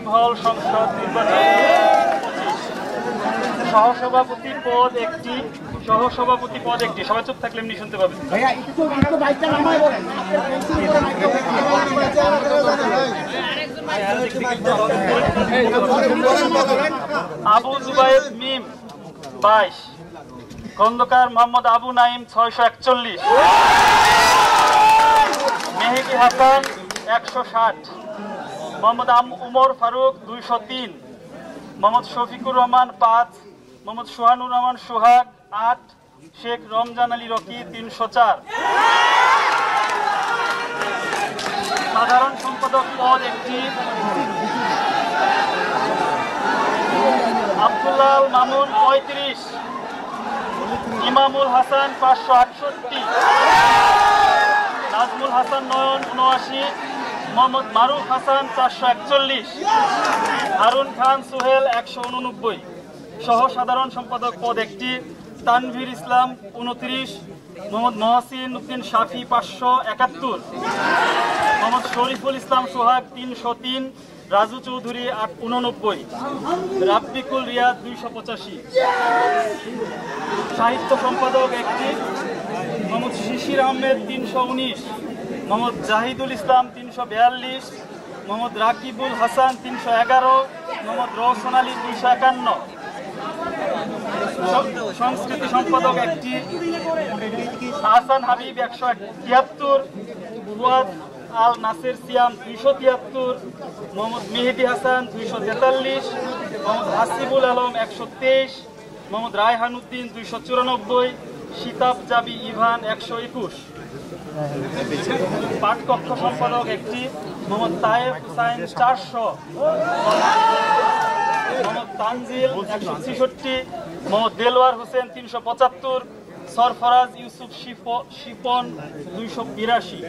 Cinema hall সংসদ নির্বাচন 2025। সহসভাপতি পদ একটি, সহসভাপতি পদ একটি। সবাই চুপ থাকলে এমনি শুনতে পাবেন। আবু জুবায়েদ মিম 22, খন্দকার মোহাম্মদ আবু নাইম 641, মেহেদি হাসান 160, মোহাম্মদ উমর ফারুক 203, মোহাম্মদ শফিকুর রহমান 5, মোহাম্মদ সোহানুর রহমান সোহাগ 8, শেখ রমজান আলী রকি 304। সাধারণ সম্পাদক পদ একটি, আব্দুল্লাহ মামুন 35, ইমামুল হাসান 568, নাজমুল হাসান নয়ন 79, মোহাম্মদ মারুফ হাসান 441, হারুন খান সোহেল 189। সহ সাধারণ সম্পাদক পদ একটি, তানভীর ইসলাম 29, মোহাম্মদ মহসিন উদ্দিন শাফি 571, মোহাম্মদ শরীফুল ইসলাম সোহাগ 303, রাজু চৌধুরী 89, রাব্বিকুল রিয়াদ 285। সাহিত্য সম্পাদক একটি, মোহাম্মদ শিশির আহমেদ 319, মোহাম্মদ জাহিদুল ইসলাম 342, মোহাম্মদ রাকিবুল হাসান 311, মোহাম্মদ রওশন আলী 251। সংস্কৃতি সম্পাদক একটি, হাসান হাবিব 173, ফুয়াদ আল নাসের সিয়াম 273, মোহাম্মদ মেহেদি হাসান 243, মোহাম্মদ হাসিবুল আলম 123, মোহাম্মদ রায়হান উদ্দিন 294, শীতাব জাবি ইভান 121। পাঠকক্ষ সম্পাদক একটি, মোহাম্মদ তায়েব হুসাইন 400, মোহাম্মদ তানজিল 166, মোহাম্মদ দেলওয়ার হোসেন 375, সরফরাজ ইউসুফ শিপন 282।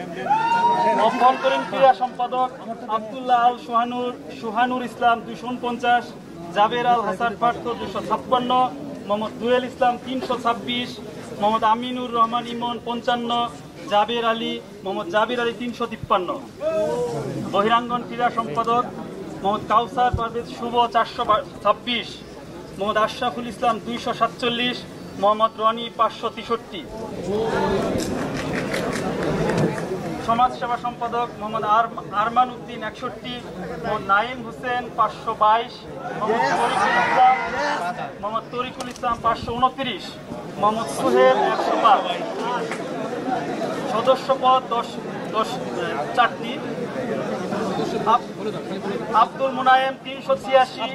অভ্যন্তরীণ ক্রীড়া সম্পাদক আব্দুল্লাহ আল সুহানুর ইসলাম 249, জাবের আল হাসান পার্থ 256, মোহাম্মদ দুয়েল ইসলাম 326, মোহাম্মদ আমিনুর রহমান ইমন 55, জাবের আলী মোহাম্মদ জাবির আলী 353। বহিরাঙ্গন ক্রীড়া সম্পাদক মোহাম্মদ কাউসার পারভেজ শুভ 426, মোহাম্মদ আশরাফুল ইসলাম 247, মোহাম্মদ রনি 563। সমাজসেবা সম্পাদক মোহাম্মদ আরমান উদ্দিন 61, মোহাম্মদ নাইম হোসেন 522, মোহাম্মদ তরিকুল ইসলাম 529, মোহাম্মদ সোহেল 105। সদস্য পদ 4টি, আব্দুল মুনায়েম 386,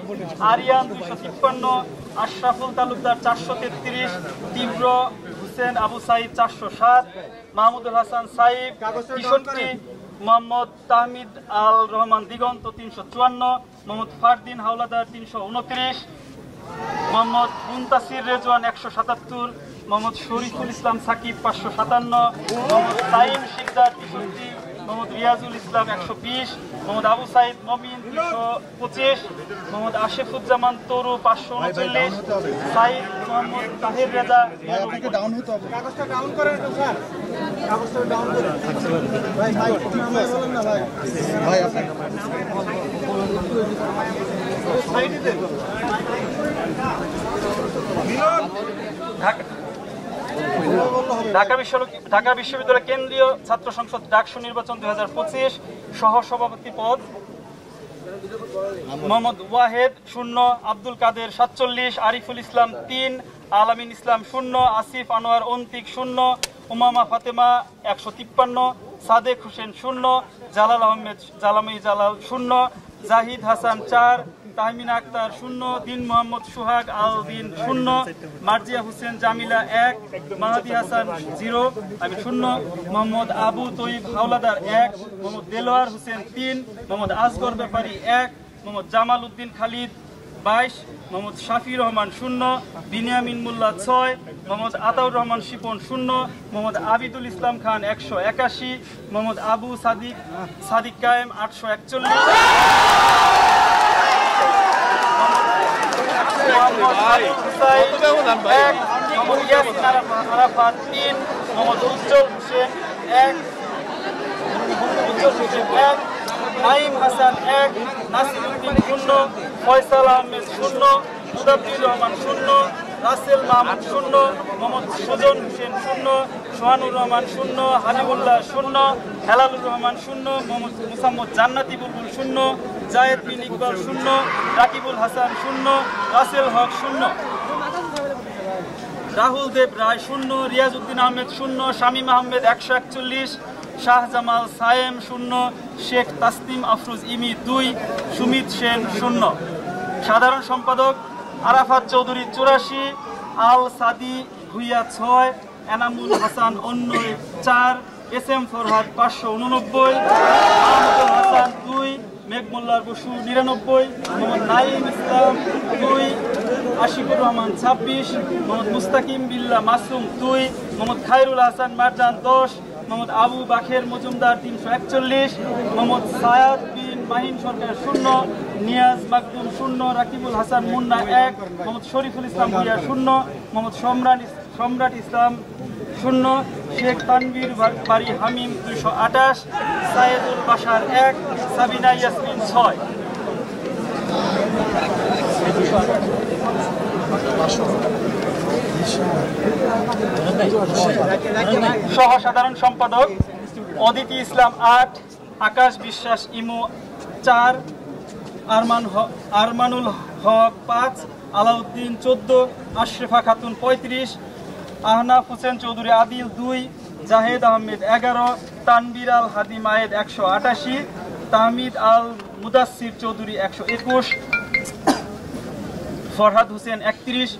আরিয়ান 253, আশরাফুল তালুকদার 433, তীব্র হুসেন আবু সাইদ 407, মাহমুদুল হাসান সাইফ 63, মোহাম্মদ তাহমিদ আল রহমান দিগন্ত 354, মোহাম্মদ ফারদিন হাওলাদার 329, মোহাম্মদ মুনতাসির রেজওয়ান 177, মোহাম্মদ শরীফুল ইসলাম সাকিব 557, মোহাম্মদ সাইম শিকদার 63, মোহাম্মদ রিয়াজুল ইসলাম 120, মোহাম্মদ আবু সাইদ মমিন 225, মোহাম্মদ আশিফুজ্জামান তরু 539, সাইদ মোহাম্মদ তাহির রেজা। ঢাকা বিশ্ববিদ্যালয় কেন্দ্রীয় ছাত্র সংসদ ডাকসু নির্বাচন 2025। সহসভাপতি পদ মোহাম্মদ ওয়াহেদ 0, আব্দুল কাদের 47, আরিফুল ইসলাম 3, আলামিন ইসলাম 0, আসিফ আনোয়ার অন্তিক 0, উমামা ফাতেমা 153, সাদেক হোসেন 0, জালাল আহমেদ জালামি জালাল 0, জাহিদ হাসান 4, তাহমিনা আক্তার 0, দিন মোহাম্মদ সুহাগ আল দিন 0, মার্জিয়া হোসেন জামিলা 1, মাহাদি হাসান 0 আমি 0, মোহাম্মদ আবু তৈব হাওলাদার 1, মোহাম্মদ দেলোয়ার হোসেন 3, মোহাম্মদ আসগর ব্যাপারী 1, মোহাম্মদ জামাল উদ্দিন খালিদ 22, মোহাম্মদ শাফি রহমান 0, বিনিয়ামিন মোল্লা 6, মোহাম্মদ আতাউর রহমান শিপন 0, মোহাম্মদ আবিদুল ইসলাম খান 181, মোহাম্মদ আবু সাদিক কায়েম 841, আরাফাত 3, মোহাম্মদ উজ্জ্বল হোসেন 1, নাইম হাসান 1, নাসির উদ্দিন 0, ফয়সাল আহমেদ 0, মুদাব্বির রহমান 0, রাসেল মাহমুদ 0, মোহাম্মদ সুজন হোসেন 0, সোহানুর রহমান 0, হাবিবুল্লাহ 0, হেলালুর রহমান 0, মোহাম্মদ মুসাম্মদ জান্নাতি বুলবুল 0, জায়েদ বিন ইকবাল 0, রাকিবুল হাসান 0, রাসেল হক 0, রাহুল দেব রায় 0, রিয়াজউদ্দিন আহমেদ 0, শামীম আহমেদ 141, শাহজামাল সায়েম 0, শেখ তাসনিম আফরোজ ইমি 2, সুমিত সেন 0। সাধারণ সম্পাদক আরাফাত চৌধুরী 84, আল সাদি ভুইয়া 6, এনামুল হাসান অন্য 4, এস এম ফরহাদ 589, মাহমুদুল হাসান 2, মেঘমোল্লার বসু 99, মোহাম্মদ নাইম ইসলাম 2, আশিকুর রহমান 26, মোহাম্মদ মুস্তাকিম বিল্লাহ মাসুম 2, মোহাম্মদ খায়রুল হাসান মারজান 10, মোহাম্মদ আবু বাখের মজুমদার 341, মোহাম্মদ সায়াদ বিন মাহিন সরকার 0, নিয়াজ মাকদুম 0, রাকিবুল হাসান মুন্না 1, মোহাম্মদ শরীফুল ইসলাম ভুইয়া 0, মোহাম্মদ সম্রাট ইসলাম 0, শেখ তানভীর বাড়ি হামিম 228, সাইদুল বাশার 1, সাবিনা ইয়াসমিন 6। সহ সাধারণ সম্পাদক অদিতি ইসলাম 8, আকাশ বিশ্বাস ইমু 4, আরমানুল হক 5, আলাউদ্দিন 14, আশরেফা খাতুন 35, আহনাফ হোসেন চৌধুরী আদিল 2, জাহেদ আহমেদ 11, তানবির আল হাদি মায়েদ 188, তাহমিদ আল মুদাসির চৌধুরী 121, ফরহাদ হোসেন 31,